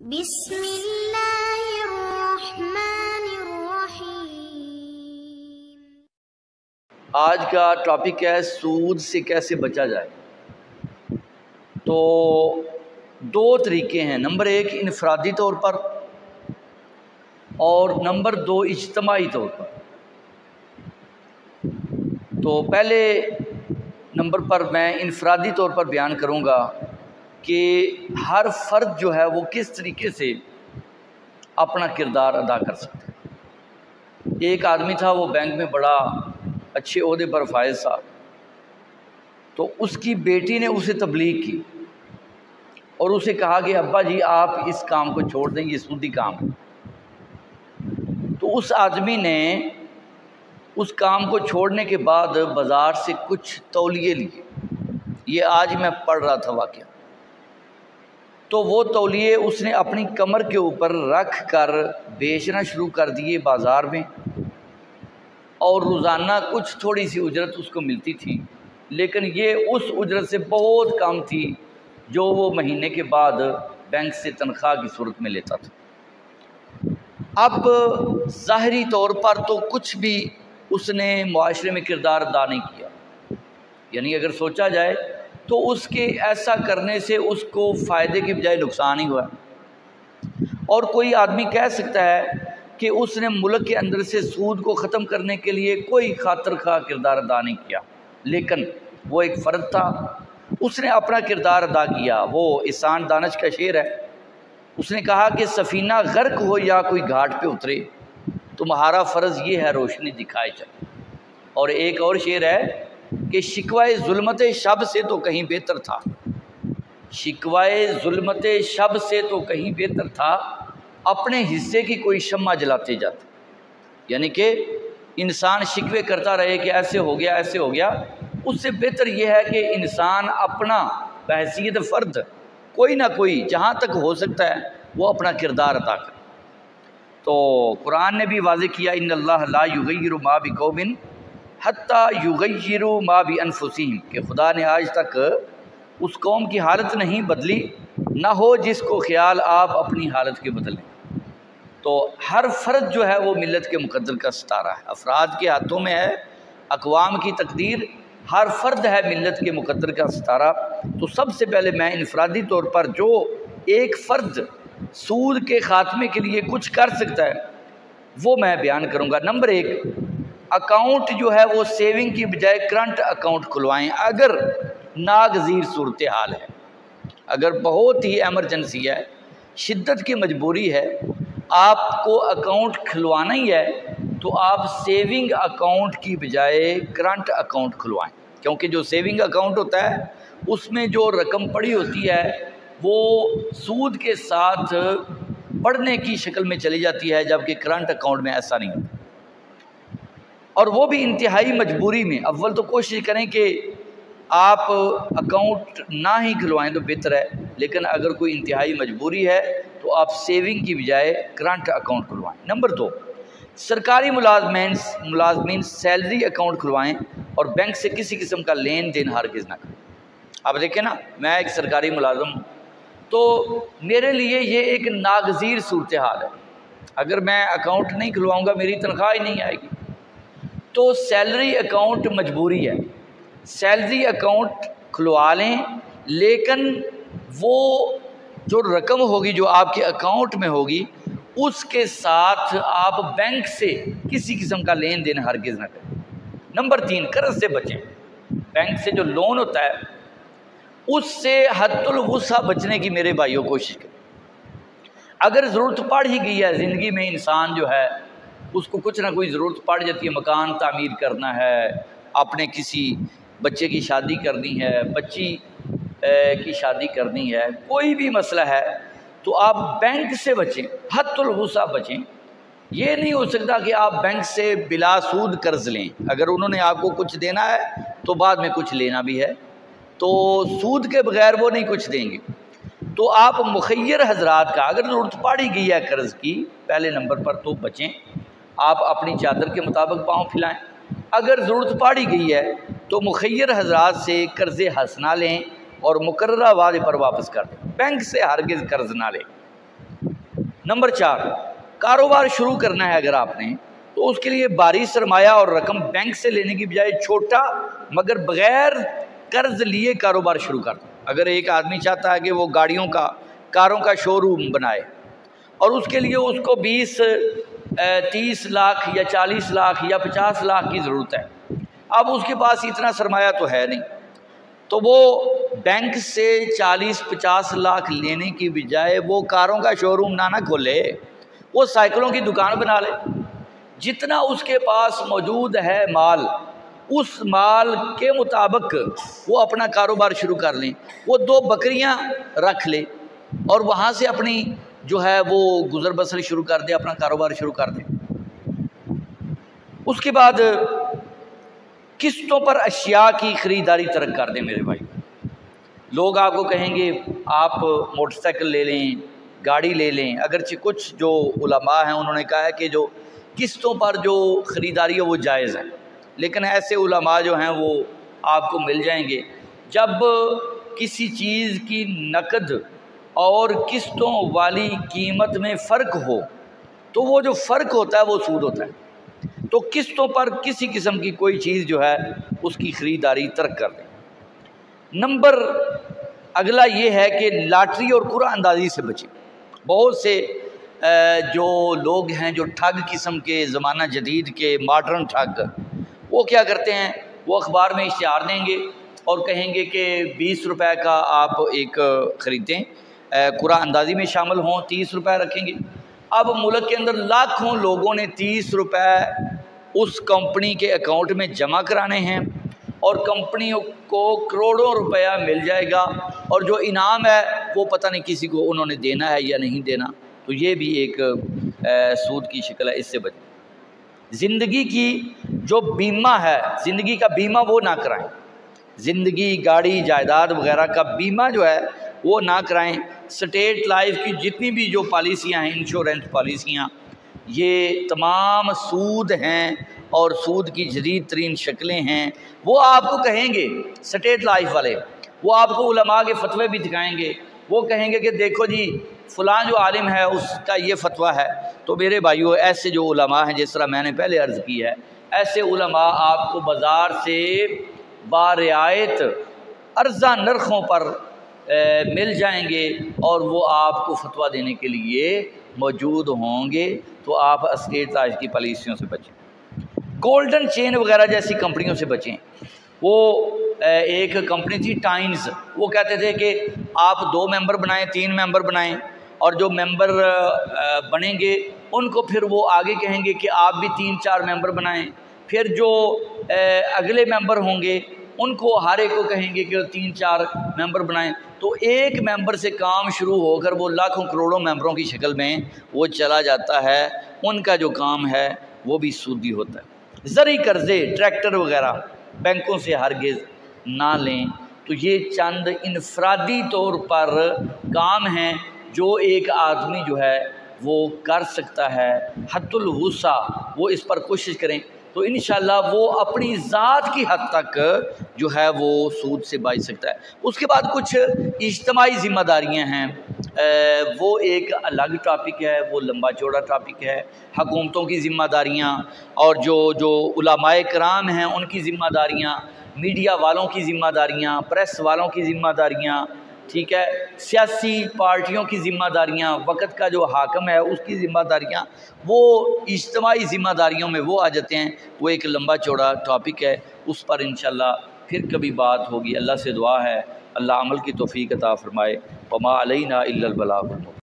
بسم اللہ الرحمن الرحیم۔ آج کا ٹاپک ہے سود سے کیسے بچا جائے۔ تو دو طریقے ہیں، نمبر ایک انفرادی طور پر اور نمبر دو اجتماعی طور پر۔ تو پہلے نمبر پر میں انفرادی طور پر بیان کروں گا کہ ہر فرد جو ہے وہ کس طریقے سے اپنا کردار ادا کر سکتا ہے۔ ایک آدمی تھا، وہ بینک میں بڑا اچھے عہدے پر فائز تھا، تو اس کی بیٹی نے اسے تبلیغ کی اور اسے کہا کہ ابا جی آپ اس کام کو چھوڑ دیں، یہ سودی کام ہے۔ تو اس آدمی نے اس کام کو چھوڑنے کے بعد بازار سے کچھ تولیے لیے، یہ آج میں پڑھ رہا تھا واقعہ، تو وہ تولیے اس نے اپنی کمر کے اوپر رکھ کر بیچنا شروع کر دیے بازار میں، اور روزانہ کچھ تھوڑی سی اجرت اس کو ملتی تھی، لیکن یہ اس اجرت سے بہت کم تھی جو وہ مہینے کے بعد بینک سے تنخواہ کی صورت میں لیتا تھا۔ اب ظاہری طور پر تو کچھ بھی اس نے معاشرے میں کردار ادا نہیں کیا، یعنی اگر سوچا جائے تو اس کے ایسا کرنے سے اس کو فائدے کے بجائے نقصان ہی ہوا۔ اور کوئی آدمی کہہ سکتا ہے کہ اس نے ملک کے اندر سے سود کو ختم کرنے کے لیے کوئی خاطر خواہ کردار ادا نہیں کیا، لیکن وہ ایک فرد تھا، اس نے اپنا کردار ادا کیا۔ وہ احسان دانش کا شعر ہے، اس نے کہا کہ سفینہ غرق ہو یا کوئی گھاٹ پہ اترے، تمہارا فرض یہ ہے روشنی دکھائے چلے۔ اور ایک اور شعر ہے کہ شکوائے ظلمت شب سے تو کہیں بہتر تھا، شکوائے ظلمت شب سے تو کہیں بہتر تھا، اپنے حصے کی کوئی شمع جلاتے جاتے۔ یعنی کہ انسان شکوے کرتا رہے کہ ایسے ہو گیا ایسے ہو گیا، اس سے بہتر یہ ہے کہ انسان اپنا بحیثیت فرد کوئی نہ کوئی جہاں تک ہو سکتا ہے وہ اپنا کردار ادا کرے۔ تو قرآن نے بھی واضح کیا ان اللہ لا یغیر ما بقوم حتی یغیروا ما بانفسہم، کہ خدا نے آج تک اس قوم کی حالت نہیں بدلی، نہ ہو جس کو خیال آپ اپنی حالت کے بدلیں۔ تو ہر فرد جو ہے وہ ملت کے مقدر کا ستارہ ہے، افراد کے ہاتھوں میں ہے اقوام کی تقدیر، ہر فرد ہے ملت کے مقدر کا ستارہ۔ تو سب سے پہلے میں انفرادی طور پر جو ایک فرد سود کے خاتمے کے لیے کچھ کر سکتا ہے وہ میں بیان کروں گا۔ نمبر ایک، اکاؤنٹ جو ہے وہ سیونگ کی بجائے کرنٹ اکاؤنٹ کھلوائیں۔ اگر ناگزیر صورتحال ہے، اگر بہت ہی ایمرجنسی ہے، شدت کی مجبوری ہے، آپ کو اکاؤنٹ کھلوانا ہی ہے، تو آپ سیونگ اکاؤنٹ کی بجائے کرنٹ اکاؤنٹ کھلوائیں، کیونکہ جو سیونگ اکاؤنٹ ہوتا ہے اس میں جو رقم پڑی ہوتی ہے وہ سود کے ساتھ بڑھنے کی شکل میں چلی جاتی ہے، جبکہ کرنٹ اکاؤنٹ میں ایسا نہیں ہوتا، اور وہ بھی انتہائی مجبوری میں۔ اول تو کوشش کریں کہ آپ اکاؤنٹ نہ ہی کھلوائیں تو بہتر ہے، لیکن اگر کوئی انتہائی مجبوری ہے تو آپ سیونگ کی بجائے کرنٹ اکاؤنٹ کھلوائیں۔ نمبر دو، سرکاری ملازمین سیلری اکاؤنٹ کھلوائیں اور بینک سے کسی قسم کا لین دین ہرگز نہ کریں۔ اب دیکھیں نا، میں ایک سرکاری ملازم ہوں، تو میرے لیے یہ ایک ناگزیر صورتحال ہے، اگر میں اکاؤنٹ نہیں کھلواؤں گا میری تنخواہ ہی نہیں آئے گی۔ تو سیلری اکاؤنٹ مجبوری ہے، سیلری اکاؤنٹ کھلوا لیں، لیکن وہ جو رقم ہوگی جو آپ کے اکاؤنٹ میں ہوگی اس کے ساتھ آپ بینک سے کسی قسم کا لین دین ہرگز نہ کریں۔ نمبر تین، قرض سے بچیں۔ بینک سے جو لون ہوتا ہے اس سے حد الوسع بچنے کی میرے بھائیوں کوشش کریں۔ اگر ضرورت پڑ ہی گئی ہے زندگی میں، انسان جو ہے اس کو کچھ نہ کوئی ضرورت پڑ جاتی ہے، مکان تعمیر کرنا ہے، اپنے کسی بچے کی شادی کرنی ہے، بچی کی شادی کرنی ہے، کوئی بھی مسئلہ ہے، تو آپ بینک سے بچیں، حد الوسع بچیں۔ یہ نہیں ہو سکتا کہ آپ بینک سے بلا سود قرض لیں، اگر انہوں نے آپ کو کچھ دینا ہے تو بعد میں کچھ لینا بھی ہے، تو سود کے بغیر وہ نہیں کچھ دیں گے۔ تو آپ مخیر حضرات کا اگر ضرورت پڑ ہی گئی ہے قرض کی، پہلے نمبر پر تو بچیں، آپ اپنی چادر کے مطابق پاؤں پھیلائیں۔ اگر ضرورت پڑ ہی گئی ہے تو مخیر حضرات سے قرض حسنہ لیں اور مقررہ وعدے پر واپس کر دیں، بینک سے ہرگز قرض نہ لیں۔ نمبر 4، کاروبار شروع کرنا ہے اگر آپ نے تو اس کے لیے بھاری سرمایہ اور رقم بینک سے لینے کی بجائے چھوٹا مگر بغیر قرض لیے کاروبار شروع کر دیں۔ اگر ایک آدمی چاہتا ہے کہ وہ کاروں کا شو روم بنائے اور اس کے لیے اس کو 20-30 لاکھ یا 40 لاکھ یا 50 لاکھ کی ضرورت ہے، اب اس کے پاس اتنا سرمایہ تو ہے نہیں، تو وہ بینک سے 40-50 لاکھ لینے کی بجائے وہ کاروں کا شو روم نہ کھولے، وہ سائیکلوں کی دکان بنا لے، جتنا اس کے پاس موجود ہے مال، اس مال کے مطابق وہ اپنا کاروبار شروع کر لیں، وہ 2 بکریاں رکھ لے اور وہاں سے اپنی جو ہے وہ گزر بسر شروع کر دے، اپنا کاروبار شروع کر دے۔ اس کے بعد قسطوں پر اشیاء کی خریداری ترک کر دیں میرے بھائی۔ لوگ آپ کو کہیں گے آپ موٹر سائیکل لے لیں، گاڑی لے لیں، اگرچہ کچھ جو علماء ہیں انہوں نے کہا ہے کہ جو قسطوں پر جو خریداری ہے وہ جائز ہے، لیکن ایسے علماء جو ہیں وہ آپ کو مل جائیں گے۔ جب کسی چیز کی نقد اور قسطوں والی قیمت میں فرق ہو تو وہ جو فرق ہوتا ہے وہ سود ہوتا ہے، تو قسطوں پر کسی قسم کی کوئی چیز جو ہے اس کی خریداری ترک کر دیں۔ نمبر اگلا یہ ہے کہ لاٹری اور قرعہ اندازی سے بچیں۔ بہت سے جو لوگ ہیں جو ٹھگ قسم کے، زمانہ جدید کے ماڈرن ٹھگ، وہ کیا کرتے ہیں، وہ اخبار میں اشتہار دیں گے اور کہیں گے کہ 20 روپے کا آپ ایک خریدیں، قرعہ اندازی میں شامل ہوں، 30 روپے رکھیں گے۔ اب ملک کے اندر لاکھوں لوگوں نے 30 روپے اس کمپنی کے اکاؤنٹ میں جمع کرانے ہیں اور کمپنی کو کروڑوں روپیہ مل جائے گا، اور جو انعام ہے وہ پتہ نہیں کسی کو انہوں نے دینا ہے یا نہیں دینا، تو یہ بھی ایک سود کی شکل ہے، اس سے بچیں۔ زندگی کی جو بیمہ ہے، زندگی کا بیمہ وہ نہ کرائیں، زندگی، گاڑی، جائیداد وغیرہ کا بیمہ جو ہے وہ نہ کرائیں۔ سٹیٹ لائف کی جتنی بھی جو پالیسیاں ہیں، انشورنس پالیسیاں، یہ تمام سود ہیں اور سود کی جدید ترین شکلیں ہیں۔ وہ آپ کو کہیں گے سٹیٹ لائف والے، وہ آپ کو علماء کے فتوے بھی دکھائیں گے، وہ کہیں گے کہ دیکھو جی فلاں جو عالم ہے اس کا یہ فتویٰ ہے۔ تو میرے بھائیو، ایسے جو علماء ہیں، جس طرح میں نے پہلے عرض کی ہے، ایسے علماء آپ کو بازار سے بارعایت ارزاں نرخوں پر مل جائیں گے اور وہ آپ کو فتویٰ دینے کے لیے موجود ہوں گے، تو آپ اسٹیٹ لائف کی پالیسیوں سے بچیں۔ گولڈن چین وغیرہ جیسی کمپنیوں سے بچیں۔ وہ ایک کمپنی تھی ٹائنز، وہ کہتے تھے کہ آپ 2 ممبر بنائیں، 3 ممبر بنائیں، اور جو ممبر بنیں گے ان کو پھر وہ آگے کہیں گے کہ آپ بھی 3-4 ممبر بنائیں، پھر جو اگلے ممبر ہوں گے ان کو ہر ایک کو کہیں گے کہ 3-4 ممبر بنائیں، تو ایک ممبر سے کام شروع ہو کر وہ لاکھوں کروڑوں ممبروں کی شکل میں وہ چلا جاتا ہے۔ ان کا جو کام ہے وہ بھی سودی ہوتا ہے۔ زرعی قرضے، ٹریکٹر وغیرہ بینکوں سے ہرگز نہ لیں۔ تو یہ چند انفرادی طور پر کام ہیں جو ایک آدمی جو ہے وہ کر سکتا ہے، حد الوسع وہ اس پر کوشش کریں تو انشاءاللہ وہ اپنی ذات کی حد تک جو ہے وہ سود سے بچ سکتا ہے۔ اس کے بعد کچھ اجتماعی ذمہ داریاں ہیں، وہ ایک الگ ٹاپک ہے، وہ لمبا چوڑا ٹاپک ہے۔ حکومتوں کی ذمہ داریاں اور جو علماء کرام ہیں ان کی ذمہ داریاں، میڈیا والوں کی ذمہ داریاں، پریس والوں کی ذمہ داریاں، ٹھیک ہے، سیاسی پارٹیوں کی ذمہ داریاں، وقت کا جو حاکم ہے اس کی ذمہ داریاں، وہ اجتماعی ذمہ داریوں میں وہ آ جاتے ہیں۔ وہ ایک لمبا چوڑا ٹاپک ہے، اس پر انشاءاللہ پھر کبھی بات ہوگی۔ اللہ سے دعا ہے اللہ عمل کی توفیق عطا فرمائے۔ وما علینا الا البلاغ المبین۔